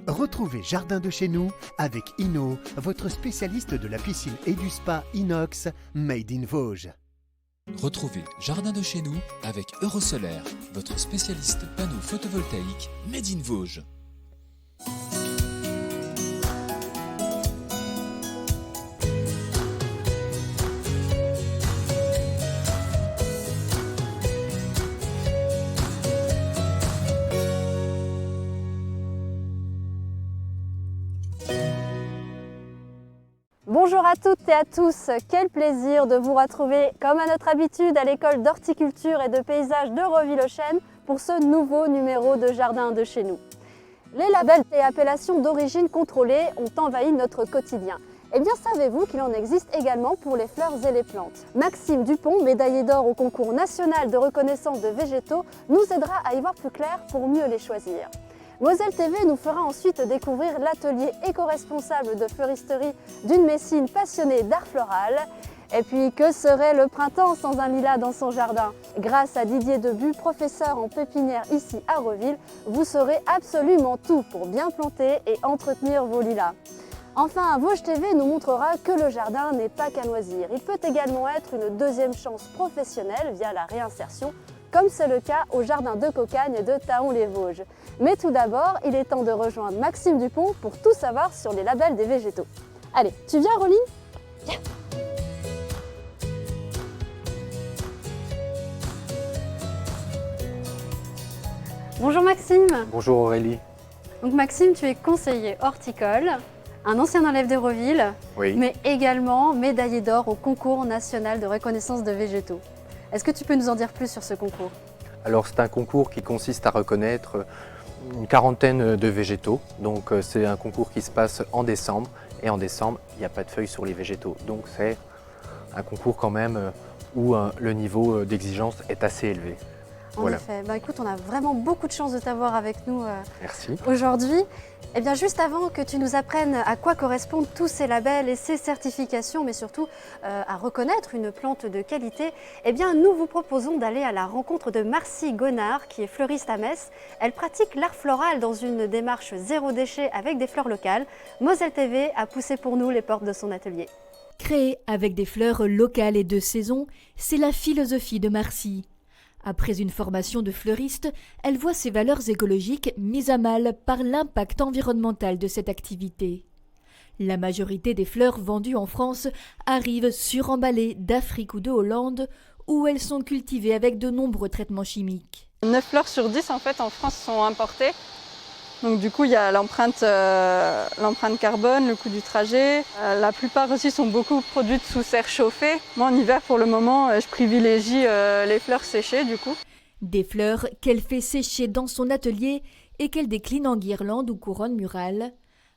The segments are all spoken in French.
Retrouvez Jardin de chez nous avec Inno, votre spécialiste de la piscine et du spa inox Made in Vosges. Retrouvez Jardin de chez nous avec Eurosolaire, votre spécialiste panneaux photovoltaïques Made in Vosges. Bonjour à toutes et à tous, quel plaisir de vous retrouver comme à notre habitude à l'école d'horticulture et de paysage de Reville-aux-Chênes pour ce nouveau numéro de Jardin de chez nous. Les labels et appellations d'origine contrôlée ont envahi notre quotidien. Eh bien, savez-vous qu'il en existe également pour les fleurs et les plantes? Maxime Dupont, médaillé d'or au concours national de reconnaissance de végétaux, nous aidera à y voir plus clair pour mieux les choisir. Moselle TV nous fera ensuite découvrir l'atelier éco-responsable de fleuristerie d'une Messine passionnée d'art floral. Et puis, que serait le printemps sans un lilas dans son jardin? Grâce à Didier Debu, professeur en pépinière ici à Reville, vous saurez absolument tout pour bien planter et entretenir vos lilas. Enfin, Vosges TV nous montrera que le jardin n'est pas qu'un loisir. Il peut également être une deuxième chance professionnelle via la réinsertion, comme c'est le cas au jardin de Cocagne de Thaon-les-Vosges. Mais tout d'abord, il est temps de rejoindre Maxime Dupont pour tout savoir sur les labels des végétaux. Allez, tu viens Roline? Viens. Bonjour Maxime. Bonjour Aurélie. Donc Maxime, tu es conseiller horticole, un ancien élève de Reville, Oui. mais également médaillé d'or au concours national de reconnaissance de végétaux. Est-ce que tu peux nous en dire plus sur ce concours? Alors c'est un concours qui consiste à reconnaître une quarantaine de végétaux. Donc c'est un concours qui se passe en décembre. Et en décembre, il n'y a pas de feuilles sur les végétaux. Donc c'est un concours quand même où le niveau d'exigence est assez élevé. En effet, écoute, on a vraiment beaucoup de chance de t'avoir avec nous Merci. aujourd'hui. Eh bien, juste avant que tu nous apprennes à quoi correspondent tous ces labels et ces certifications, mais surtout à reconnaître une plante de qualité, eh bien, nous vous proposons d'aller à la rencontre de Marcie Gonard, qui est fleuriste à Metz. Elle pratique l'art floral dans une démarche zéro déchet avec des fleurs locales. Moselle TV a poussé pour nous les portes de son atelier. Créer avec des fleurs locales et de saison, c'est la philosophie de Marcie. Après une formation de fleuriste, elle voit ses valeurs écologiques mises à mal par l'impact environnemental de cette activité. La majorité des fleurs vendues en France arrivent suremballées d'Afrique ou de Hollande, où elles sont cultivées avec de nombreux traitements chimiques. 9 fleurs sur 10 en fait en France sont importées. Donc du coup il y a l'empreinte carbone, le coût du trajet. La plupart aussi sont beaucoup produites sous serre chauffée. Moi en hiver pour le moment je privilégie les fleurs séchées du coup. Des fleurs qu'elle fait sécher dans son atelier et qu'elle décline en guirlandes ou couronnes murales.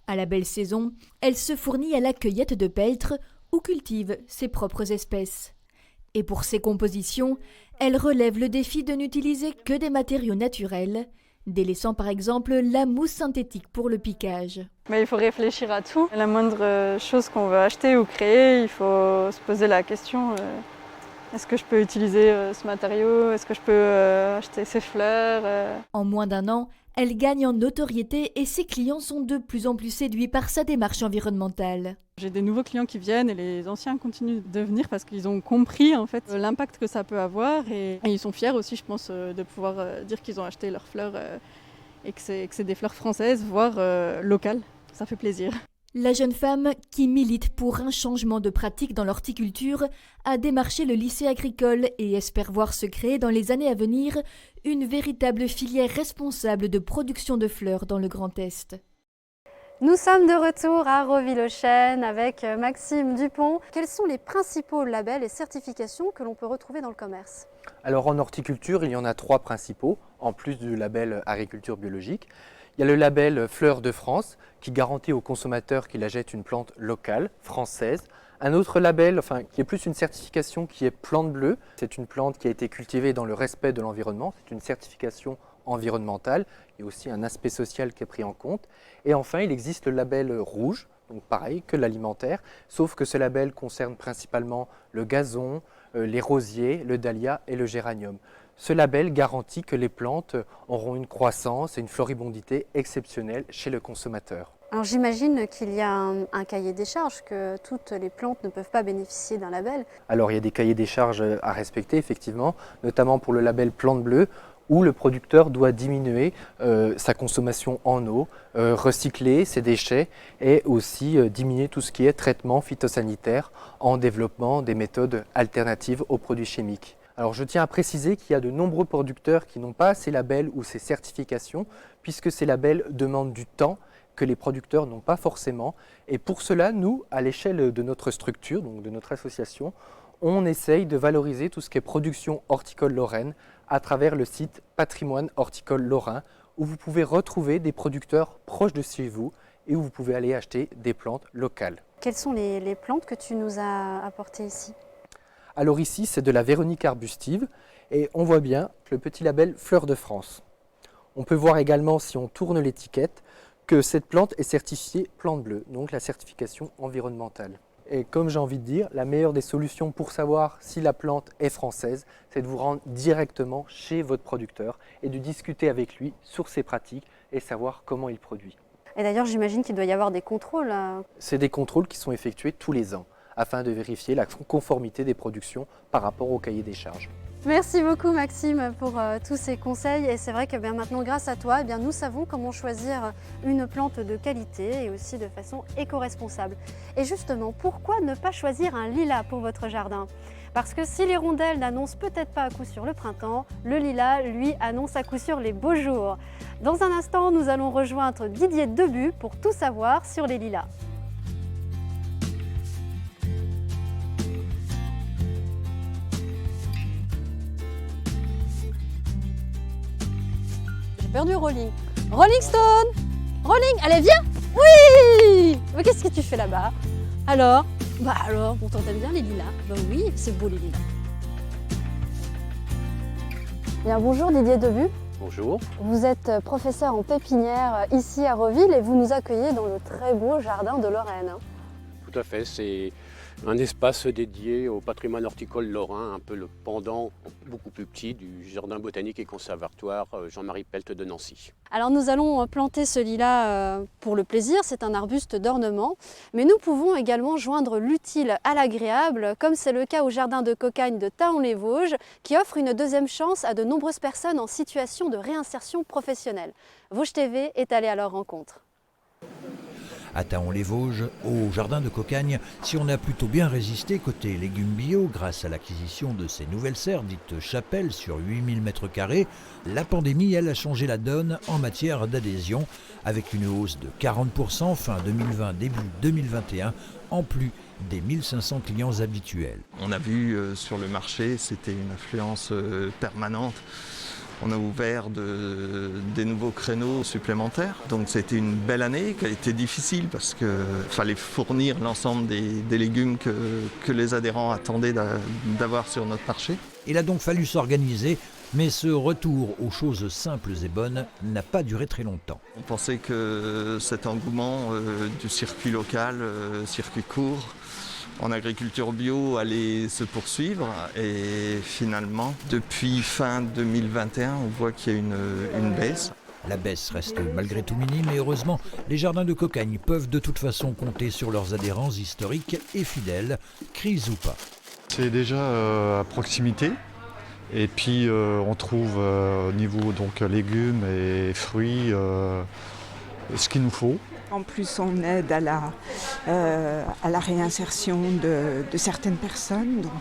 À la belle saison, elle se fournit à la cueillette de peltres ou cultive ses propres espèces. Et pour ses compositions, elle relève le défi de n'utiliser que des matériaux naturels, délaissant par exemple la mousse synthétique pour le piquage. Mais il faut réfléchir à tout. La moindre chose qu'on veut acheter ou créer, il faut se poser la question est-ce que je peux utiliser ce matériau? Est-ce que je peux acheter ces fleurs? En moins d'un an, elle gagne en notoriété et ses clients sont de plus en plus séduits par sa démarche environnementale. J'ai des nouveaux clients qui viennent et les anciens continuent de venir parce qu'ils ont compris en fait l'impact que ça peut avoir et ils sont fiers aussi je pense de pouvoir dire qu'ils ont acheté leurs fleurs et que c'est des fleurs françaises voire locales. Ça fait plaisir. La jeune femme, qui milite pour un changement de pratique dans l'horticulture, a démarché le lycée agricole et espère voir se créer dans les années à venir une véritable filière responsable de production de fleurs dans le Grand Est. Nous sommes de retour à Reville-aux-Chênes avec Maxime Dupont. Quels sont les principaux labels et certifications que l'on peut retrouver dans le commerce? Alors en horticulture, il y en a 3 principaux, en plus du label agriculture biologique. Il y a le label Fleurs de France qui garantit au consommateur qu'il achète une plante locale, française. Un autre label, qui est plus une certification, qui est Plante Bleue. C'est une plante qui a été cultivée dans le respect de l'environnement. C'est une certification environnementale. Il y a aussi un aspect social qui est pris en compte. Et enfin, il existe le label Rouge, donc pareil que l'alimentaire, sauf que ce label concerne principalement le gazon, les rosiers, le dahlia et le géranium. Ce label garantit que les plantes auront une croissance et une floribondité exceptionnelles chez le consommateur. Alors j'imagine qu'il y a un cahier des charges, que toutes les plantes ne peuvent pas bénéficier d'un label. Alors il y a des cahiers des charges à respecter effectivement, notamment pour le label Plante Bleue, où le producteur doit diminuer sa consommation en eau, recycler ses déchets et aussi diminuer tout ce qui est traitement phytosanitaire en développement des méthodes alternatives aux produits chimiques. Alors je tiens à préciser qu'il y a de nombreux producteurs qui n'ont pas ces labels ou ces certifications, puisque ces labels demandent du temps que les producteurs n'ont pas forcément. Et pour cela, nous, à l'échelle de notre structure, donc de notre association, on essaye de valoriser tout ce qui est production horticole lorraine à travers le site Patrimoine horticole lorrain, où vous pouvez retrouver des producteurs proches de chez vous et où vous pouvez aller acheter des plantes locales. Quelles sont les plantes que tu nous as apportées ici? Alors ici, c'est de la Véronique arbustive et on voit bien le petit label Fleur de France. On peut voir également, si on tourne l'étiquette, que cette plante est certifiée Plante Bleue, donc la certification environnementale. Et comme j'ai envie de dire, la meilleure des solutions pour savoir si la plante est française, c'est de vous rendre directement chez votre producteur et de discuter avec lui sur ses pratiques et savoir comment il produit. Et d'ailleurs, j'imagine qu'il doit y avoir des contrôles. C'est des contrôles qui sont effectués tous les ans afin de vérifier la conformité des productions par rapport au cahier des charges. Merci beaucoup Maxime pour tous ces conseils, et c'est vrai que maintenant grâce à toi, nous savons comment choisir une plante de qualité et aussi de façon éco-responsable. Et justement, pourquoi ne pas choisir un lilas pour votre jardin? Parce que si l'hirondelle n'annonce peut-être pas à coup sûr le printemps, le lilas, lui, annonce à coup sûr les beaux jours. Dans un instant, nous allons rejoindre Didier Debu pour tout savoir sur les lilas. Perdu Rolling. Rolling Stone! Rolling, allez viens! Oui! Mais qu'est-ce que tu fais là-bas? Alors? Pourtant t'aimes bien les lilas? Oui, c'est beau les lilas. Bien, bonjour Didier Debu. Bonjour. Vous êtes professeur en pépinière ici à Reville et vous nous accueillez dans le très beau jardin de Lorraine. Tout à fait, c'est un espace dédié au patrimoine horticole lorrain, un peu le pendant beaucoup plus petit du jardin botanique et conservatoire Jean-Marie Pelt de Nancy. Alors nous allons planter ce lilas pour le plaisir, c'est un arbuste d'ornement, mais nous pouvons également joindre l'utile à l'agréable, comme c'est le cas au jardin de cocagne de Thaon-les-Vosges, qui offre une deuxième chance à de nombreuses personnes en situation de réinsertion professionnelle. Vosges TV est allé à leur rencontre. À Thaon-les-Vosges, au jardin de Cocagne, si on a plutôt bien résisté côté légumes bio grâce à l'acquisition de ces nouvelles serres dites chapelles sur 8000 m², la pandémie, elle, a changé la donne en matière d'adhésion avec une hausse de 40% fin 2020, début 2021, en plus des 1500 clients habituels. On a vu sur le marché, c'était une affluence permanente. On a ouvert des nouveaux créneaux supplémentaires. Donc c'était une belle année qui a été difficile parce qu'il fallait fournir l'ensemble des légumes que les adhérents attendaient d'avoir sur notre marché. Il a donc fallu s'organiser, mais ce retour aux choses simples et bonnes n'a pas duré très longtemps. On pensait que cet engouement du circuit local, circuit court, en agriculture bio allait se poursuivre et finalement, depuis fin 2021, on voit qu'il y a une baisse. La baisse reste malgré tout minime et heureusement, les jardins de Cocagne peuvent de toute façon compter sur leurs adhérents historiques et fidèles, crise ou pas. C'est déjà à proximité et puis on trouve au niveau donc légumes et fruits ce qu'il nous faut. En plus, on aide à la réinsertion de certaines personnes. Donc,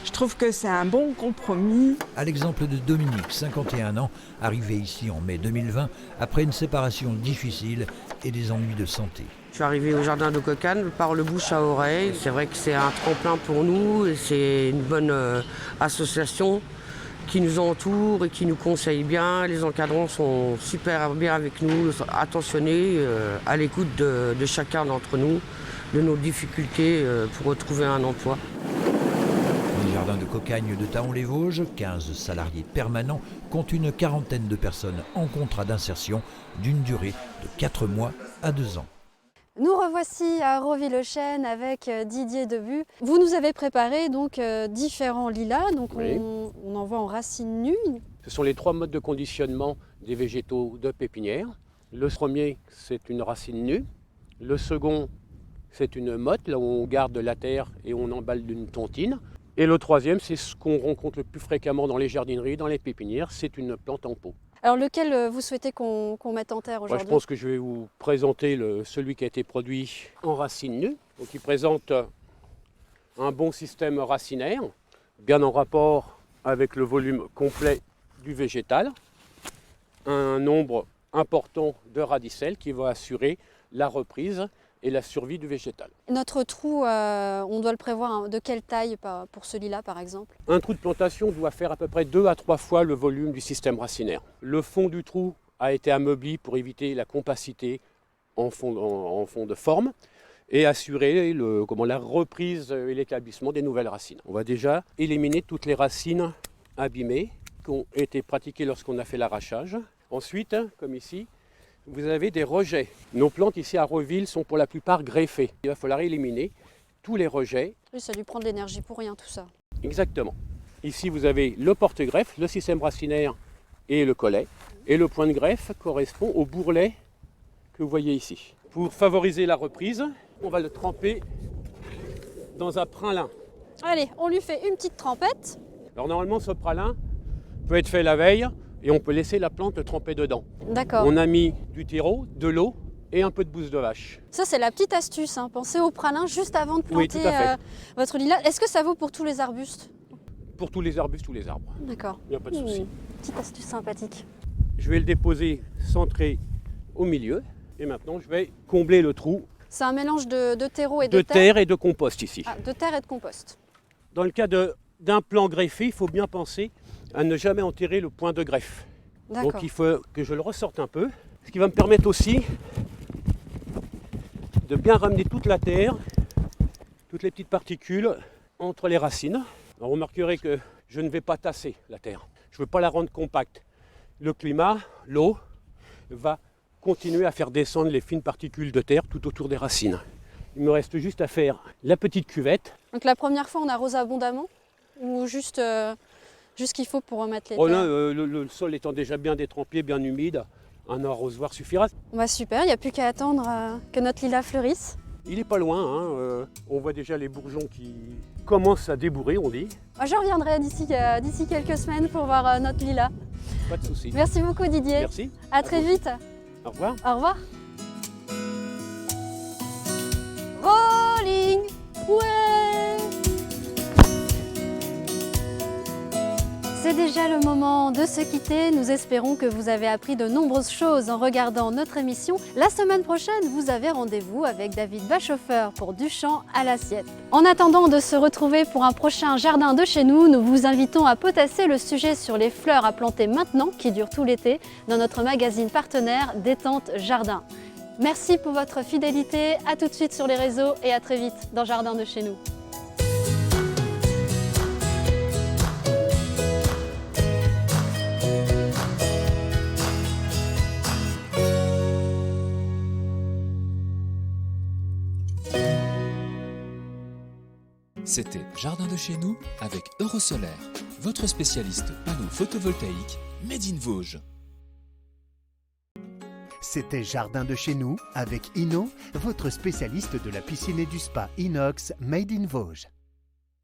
je trouve que c'est un bon compromis. À l'exemple de Dominique, 51 ans, arrivé ici en mai 2020, après une séparation difficile et des ennuis de santé. Je suis arrivé au jardin de Cocagne par le bouche à oreille. C'est vrai que c'est un tremplin pour nous et c'est une bonne association qui nous entoure et qui nous conseille bien. Les encadrants sont super bien avec nous, attentionnés, à l'écoute de chacun d'entre nous, de nos difficultés pour retrouver un emploi. Le jardin de Cocagne de Thaon-les-Vosges, 15 salariés permanents, compte une quarantaine de personnes en contrat d'insertion d'une durée de 4 mois à 2 ans. Nous revoici à Roville-le-Chêne avec Didier Debu. Vous nous avez préparé donc différents lilas, donc Oui. on en voit en racines nues. Ce sont les 3 modes de conditionnement des végétaux de pépinière. Le premier, c'est une racine nue. Le second, c'est une motte, là où on garde la terre et on emballe d'une tontine. Et le troisième, c'est ce qu'on rencontre le plus fréquemment dans les jardineries, dans les pépinières, c'est une plante en pot. Alors lequel vous souhaitez qu'on mette en terre Moi, aujourd'hui? je pense que je vais vous présenter celui qui a été produit en racine nue. Donc, il présente un bon système racinaire, bien en rapport avec le volume complet du végétal, un nombre important de radicelles qui va assurer la reprise et la survie du végétal. Notre trou, on doit le prévoir de quelle taille pour ce lilas par exemple? Un trou de plantation doit faire à peu près 2 à 3 fois le volume du système racinaire. Le fond du trou a été ameubli pour éviter la compacité en fond de forme et assurer la reprise et l'établissement des nouvelles racines. On va déjà éliminer toutes les racines abîmées qui ont été pratiquées lorsqu'on a fait l'arrachage. Ensuite, comme ici, vous avez des rejets. Nos plantes ici à Roville sont pour la plupart greffées. Il va falloir éliminer tous les rejets. Oui, ça lui prend de l'énergie pour rien tout ça. Exactement. Ici, vous avez le porte-greffe, le système racinaire et le collet. Et le point de greffe correspond au bourrelet que vous voyez ici. Pour favoriser la reprise, on va le tremper dans un pralin. Allez, on lui fait une petite trempette. Alors normalement, ce pralin peut être fait la veille et on peut laisser la plante tremper dedans. D'accord. On a mis du terreau, de l'eau et un peu de bouse de vache. Ça, c'est la petite astuce. Hein. Pensez au pralin juste avant de Oui, planter tout à fait. votre lilas. Est-ce que ça vaut pour tous les arbustes? Pour tous les arbustes, tous les arbres. D'accord. Il n'y a pas de souci. Petite astuce sympathique. Je vais le déposer centré au milieu. Et maintenant, je vais combler le trou C'est un mélange de terreau et de de terre et de compost ici. Ah, de terre et de compost. Dans le cas d'un plant greffé, il faut bien penser à ne jamais enterrer le point de greffe. D'accord. Donc il faut que je le ressorte un peu. Ce qui va me permettre aussi de bien ramener toute la terre, toutes les petites particules entre les racines. Alors, remarquerez que je ne vais pas tasser la terre. Je ne veux pas la rendre compacte. Le climat, l'eau, va continuer à faire descendre les fines particules de terre tout autour des racines. Il me reste juste à faire la petite cuvette. Donc la première fois, on arrose abondamment ou juste ce qu'il faut pour remettre les Oh, terres? là, le sol étant déjà bien détrempé, bien humide, un arrosoir suffira. Bah super, il n'y a plus qu'à attendre que notre lilas fleurisse. Il n'est pas loin, hein, on voit déjà les bourgeons qui commencent à débourrer, on dit. Moi, je reviendrai d'ici quelques semaines pour voir notre lilas. Pas de souci. Merci beaucoup Didier. Merci. À très vous. vite. Au revoir. Au revoir. Rolling. Ouais. C'est déjà le moment de se quitter. Nous espérons que vous avez appris de nombreuses choses en regardant notre émission. La semaine prochaine, vous avez rendez-vous avec David Bachauffeur pour Du champ à l'assiette. En attendant de se retrouver pour un prochain jardin de chez nous, nous vous invitons à potasser le sujet sur les fleurs à planter maintenant, qui dure tout l'été, dans notre magazine partenaire Détente Jardin. Merci pour votre fidélité. À tout de suite sur les réseaux et à très vite dans Jardin de chez nous. C'était Jardin de chez nous avec Eurosolaire, votre spécialiste panneaux photovoltaïques Made in Vosges. C'était Jardin de chez nous avec Inno, votre spécialiste de la piscine et du spa inox Made in Vosges.